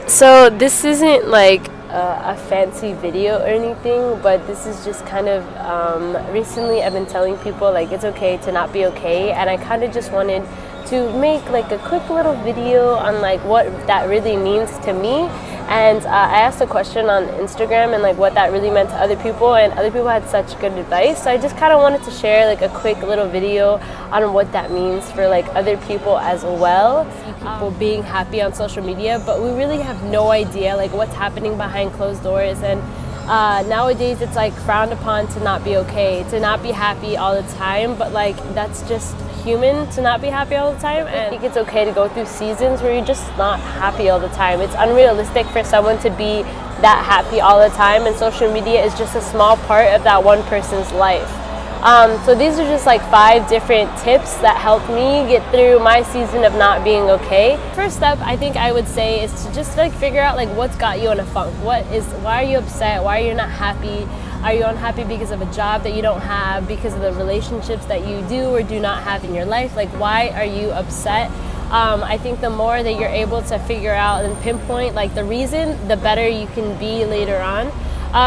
So this isn't like a fancy video or anything, but this is just kind of recently I've been telling people like it's okay to not be okay, and I kind of just wanted to make like a quick little video on like what that really means to me. And I asked a question on Instagram and like what that really meant to other people, and other people had such good advice. So I just kind of wanted to share like a quick little video on what that means for like other people as well. See people being happy on social media, but we really have no idea like what's happening behind closed doors. And nowadays it's like frowned upon to not be okay, to not be happy all the time, but like that's just human to not be happy all the time. And I think it's okay to go through seasons where you're just not happy all the time. It's unrealistic for someone to be that happy all the time, and social media is just a small part of that one person's life. So these are just like 5 different tips that helped me get through my season of not being okay. First step I think I would say is to just like figure out like what's got you in a funk. Why are you upset? Why are you not happy? Are you unhappy because of a job that you don't have, because of the relationships that you do or do not have in your life? Like, why are you upset? I think the more that you're able to figure out and pinpoint like the reason, the better you can be later on.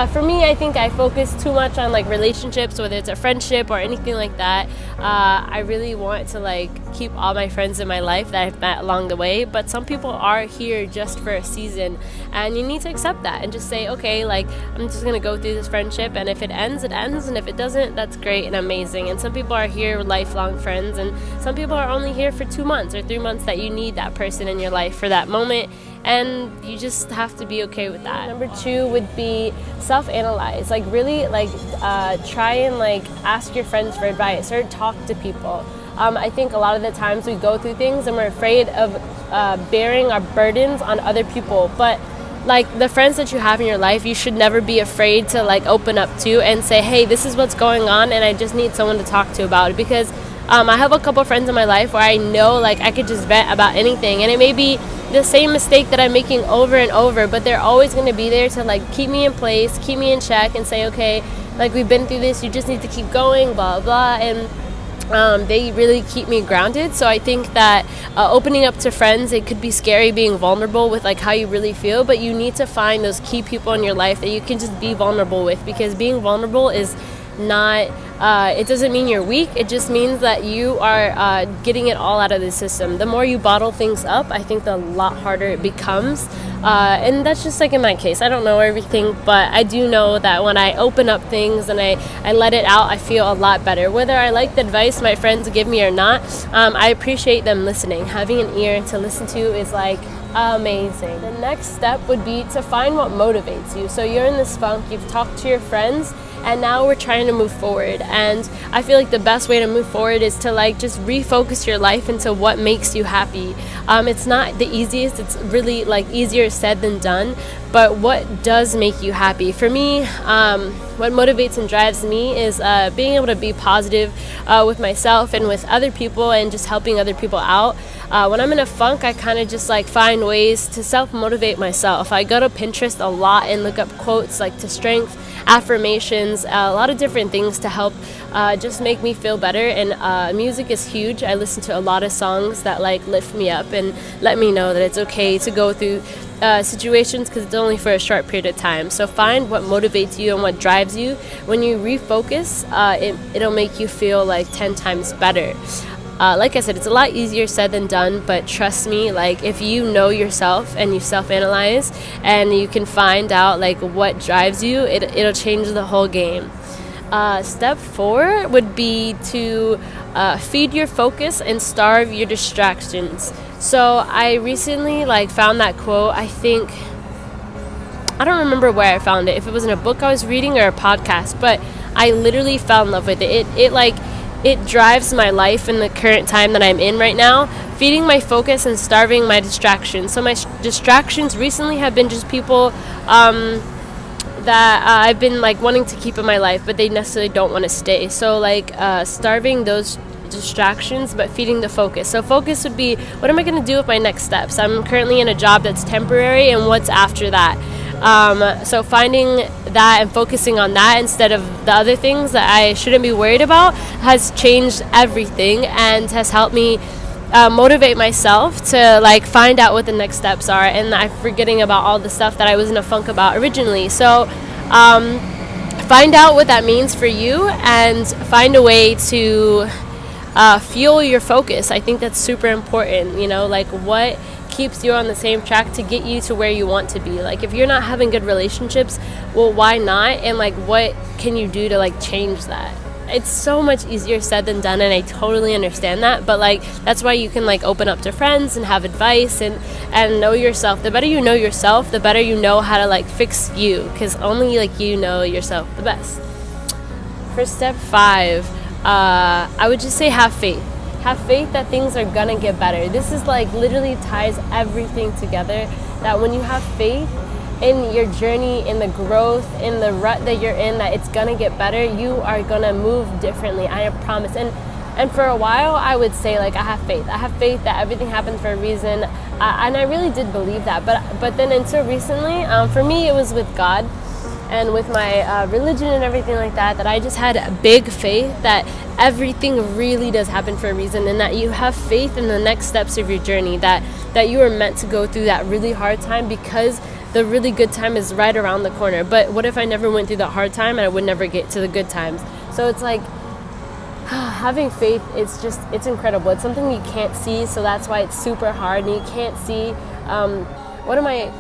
For me, I think I focus too much on like relationships, whether it's a friendship or anything like that. I really want to like keep all my friends in my life that I've met along the way, but some people are here just for a season, and you need to accept that and just say, okay, like I'm just gonna go through this friendship, and if it ends, it ends, and if it doesn't, that's great and amazing. And some people are here lifelong friends, and some people are only here for 2 months or 3 months that you need that person in your life for that moment. And you just have to be okay with that. Number 2 would be self-analyze. Like really like try and like ask your friends for advice or talk to people. I think a lot of the times we go through things and we're afraid of bearing our burdens on other people. But like the friends that you have in your life, you should never be afraid to like open up to and say, hey, this is what's going on and I just need someone to talk to about it. Because I have a couple friends in my life where I know like I could just vent about anything, and it may be the same mistake that I'm making over and over, but they're always going to be there to like keep me in place, keep me in check, and say, okay, like we've been through this, you just need to keep going, blah blah. And they really keep me grounded. So I think that opening up to friends, it could be scary being vulnerable with like how you really feel, but you need to find those key people in your life that you can just be vulnerable with, because being vulnerable is not it doesn't mean you're weak. It just means that you are getting it all out of the system. The more you bottle things up, I think the lot harder it becomes. And that's just like in my case. I don't know everything, but I do know that when I open up things and I let it out, I feel a lot better. Whether I like the advice my friends give me or not, I appreciate them listening. Having an ear to listen to is like amazing. The next step would be to find what motivates you. So you're in this funk, you've talked to your friends, and now we're trying to move forward. And I feel like the best way to move forward is to like just refocus your life into what makes you happy. It's not the easiest, it's really like easier said than done, but what does make you happy? For me, what motivates and drives me is being able to be positive with myself and with other people, and just helping other people out. When I'm in a funk, I kind of just like find ways to self-motivate myself. I go to Pinterest a lot and look up quotes like to strength, affirmations, a lot of different things to help just make me feel better. And music is huge. I listen to a lot of songs that like lift me up and let me know that it's okay to go through situations, because it's only for a short period of time. So find what motivates you and what drives you. When you refocus, it'll make you feel like 10 times better. Like I said, it's a lot easier said than done, but trust me, like if you know yourself and you self-analyze and you can find out like what drives you, it'll change the whole game. Step 4 would be to feed your focus and starve your distractions. So I recently like found that quote. I don't remember where I found it, if it was in a book I was reading or a podcast, but I literally fell in love with it. It drives my life in the current time that I'm in right now, feeding my focus and starving my distractions. So my distractions recently have been just people that I've been like wanting to keep in my life, but they necessarily don't want to stay. So like starving those distractions, but feeding the focus. So focus would be, what am I going to do with my next steps? I'm currently in a job that's temporary, and what's after that? So finding that and focusing on that instead of the other things that I shouldn't be worried about has changed everything and has helped me motivate myself to like find out what the next steps are, and I'm forgetting about all the stuff that I was in a funk about originally. So find out what that means for you and find a way to fuel your focus. I think that's super important, like what keeps you on the same track to get you to where you want to be. Like if you're not having good relationships, well, why not? And like what can you do to like change that? It's so much easier said than done, and I totally understand that, but like that's why you can like open up to friends and have advice and know yourself. The better you know yourself, the better you know how to like fix you, because only like you know yourself the best. For step 5, I would just say have faith. Have faith that things are gonna get better. This is like literally ties everything together, that when you have faith in your journey, in the growth, in the rut that you're in, that it's gonna get better, you are gonna move differently, I promise. And for a while I would say like I have faith that everything happens for a reason, and I really did believe that, but then until recently, for me it was with God and with my religion and everything like that, that I just had a big faith that everything really does happen for a reason, and that you have faith in the next steps of your journey, that you are meant to go through that really hard time because the really good time is right around the corner. But what if I never went through the hard time and I would never get to the good times? So it's like having faith, it's incredible. It's something you can't see, so that's why it's super hard, and you can't see. One of my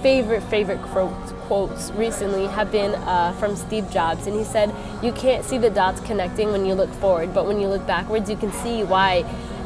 favorite quotes recently have been from Steve Jobs, and he said, you can't see the dots connecting when you look forward, but when you look backwards you can see why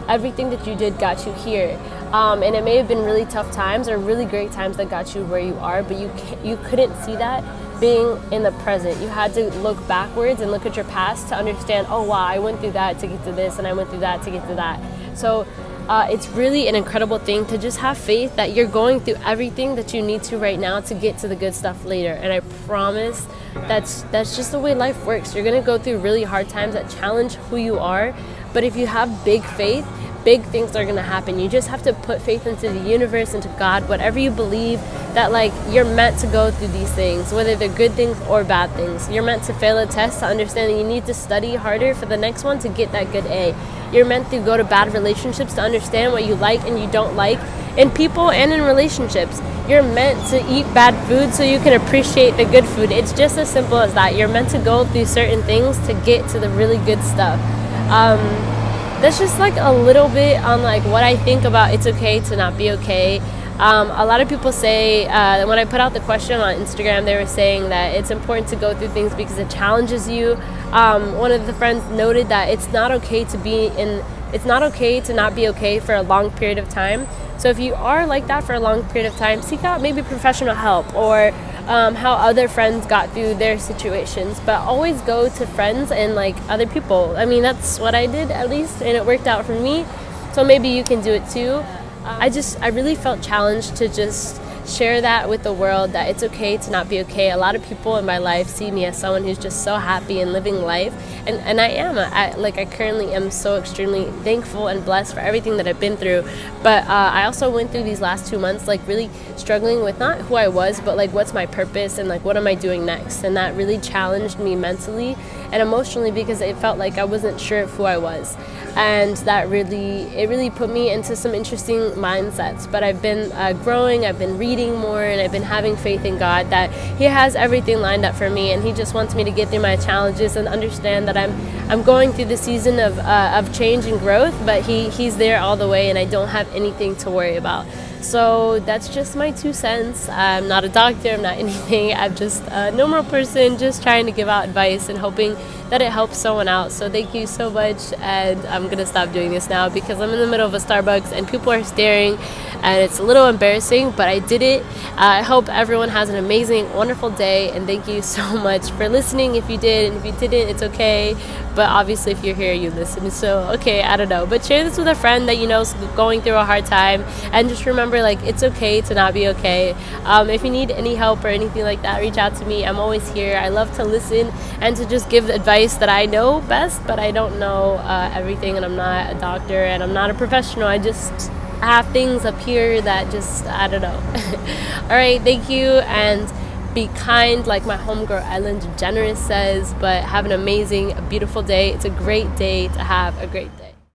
everything that you did got you here. And it may have been really tough times or really great times that got you where you are, but you couldn't see that being in the present. You had to look backwards and look at your past to understand, oh wow, I went through that to get to this, and I went through that to get to that. So it's really an incredible thing to just have faith that you're going through everything that you need to right now to get to the good stuff later. And I promise that's just the way life works. You're going to go through really hard times that challenge who you are, but if you have big faith, big things are going to happen. You just have to put faith into the universe, into God, whatever you believe, that like you're meant to go through these things, whether they're good things or bad things. You're meant to fail a test to understand that you need to study harder for the next one to get that good A. You're meant to go to bad relationships to understand what you like and you don't like in people and in relationships. You're meant to eat bad food so you can appreciate the good food. It's just as simple as that. You're meant to go through certain things to get to the really good stuff. That's just like a little bit on like what I think about it's okay to not be okay. A lot of people say, when I put out the question on Instagram, they were saying that it's important to go through things because it challenges you. One of the friends noted that it's not okay to not be okay for a long period of time. So if you are like that for a long period of time, seek out maybe professional help, or how other friends got through their situations. But always go to friends and like other people. I mean, that's what I did at least, and it worked out for me. So maybe you can do it too. I really felt challenged to just share that with the world, that it's okay to not be okay. A lot of people in my life see me as someone who's just so happy and living life, and I am. I currently am so extremely thankful and blessed for everything that I've been through. But I also went through these last 2 months like really struggling with not who I was, but like what's my purpose and like what am I doing next. And that really challenged me mentally and emotionally, because it felt like I wasn't sure of who I was. And that really put me into some interesting mindsets. But I've been growing, I've been reading more, and I've been having faith in God that He has everything lined up for me, and He just wants me to get through my challenges and understand that I'm going through the season of change and growth, but He's there all the way, and I don't have anything to worry about. So that's just my 2 cents. I'm not a doctor, I'm not anything. I'm just a normal person just trying to give out advice and hoping that it helps someone out. So thank you so much, and I'm going to stop doing this now because I'm in the middle of a Starbucks and people are staring and it's a little embarrassing, but I did it. I hope everyone has an amazing, wonderful day, and thank you so much for listening if you did, and if you didn't, it's okay. But obviously if you're here, you listen. So, okay, I don't know. But share this with a friend that you know is going through a hard time, and just remember, like, it's okay to not be okay. If you need any help or anything like that, reach out to me. I'm always here. I love to listen and to just give advice that I know best, but I don't know everything, and I'm not a doctor and I'm not a professional. I have things up here that just, I don't know. All right, thank you, and be kind, like my homegirl Ellen DeGeneres says, but have an amazing, beautiful day. It's a great day to have a great